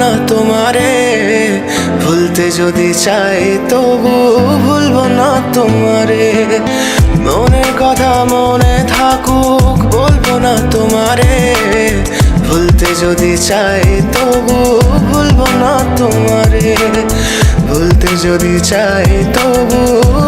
না তোমারে, ভুলতে যদি চাই তবু ভুলবো না তোমারে। মনের কথা মনে থাকুক বলবো না তোমারে, ভুলতে যদি চাই তবু ভুলবো না তোমারে, ভুলতে যদি চাই তবু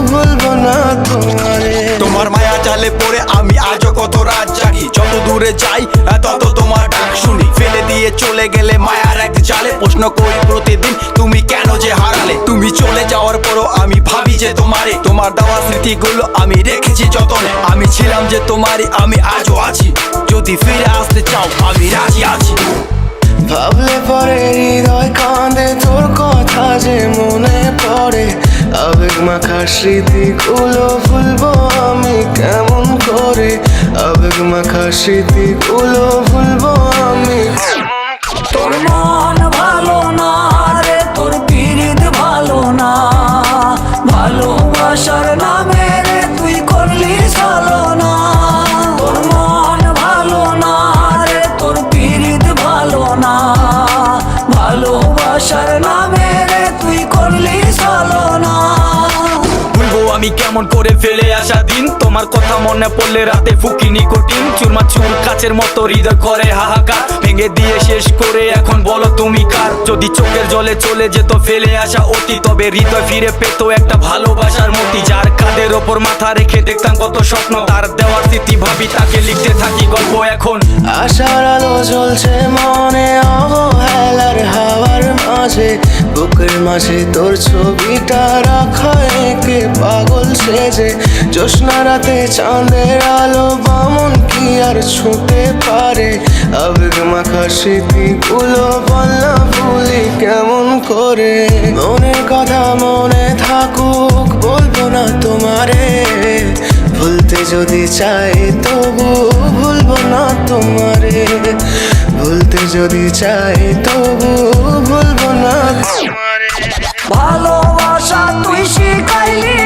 ভুলবো না তোমারে। তোমার মায়া জালে পড়ে আমি আজও কত রাত জাগি, যত দূরে যাই তত তোমার ডাক শুনি। ফেলে দিয়ে চলে গেলে মায়ার এক জালে, প্রশ্ন করি প্রতিদিন তুমি কেন যে হারালে। তুমি চলে যাওয়ার পরও আমি ভাবি যে তোমারে, তোমার দেওয়া স্মৃতিগুলো আমি রেখেছি যতনে। আমি ছিলাম যে তোমারই, আমি আজও আছি, যদি ফিরে আসতে চাও আমি রাজি আছি। ভাবলে পরে হৃদয় কাঁদে, তোর কথা যে মনে পড়ে। আবেগ মাখা স্মৃতিগুলো ভুলবো আমি কেমন করে, আবেগ মাখা স্মৃতিগুলো ভুলবো আমি। তোর মন ভালো না রে, তোর পিরিত ভালো না, ভালোবাসার নামে রে তুই করলি ছলনা। তোর মন ভালো না রে, তোর পিরিত ভালো না, ভালোবাসার নামে রে তুই করলি ছলনা। ভুলবো আমি কেমন করে ফেলে আসা দিন, তোমার কথা মনে পড়লে রাতে ফুকি নিকোটিন। চুরমাচুর কাচের মতো হৃদয় করে হাহাকার, ভেঙে দিয়ে শেষ করে এখন বলো তুমি কার। যদি চোখের জলে চলে যেত ফেলে আসা অতি, তবে হৃদয় ফিরে পেত একটা ভালোবাসার মতি। যার কাঁধের ওপর মাথা রেখে দেখতাম কত স্বপ্ন, তার দেওয়ার স্মৃতি ভাবি তাকে লিখতে থাকি গল্প এখন। আশার আলো জ্বলছে মনে অবহেলার হাওয়ার মাঝে, বুকের মাঝে তোর ছবিটা রাখা একে পাগল সেজে। জ্যোৎস্না রাতে চাঁদের আলো বামন কি আর ছুঁতে পারে, আবেগ মাখা স্মৃতিগুলো বলনা ভুলি কেমন করে। মনের কথা মনে থাকুক বলবো না তোমারে, ভুলতে যদি চাই তবু ভুলবো না তোমারে, ভুলতে যদি চাই তবু ভুলবো না তোমারে। ভালোবাসা তুই শিখাইলি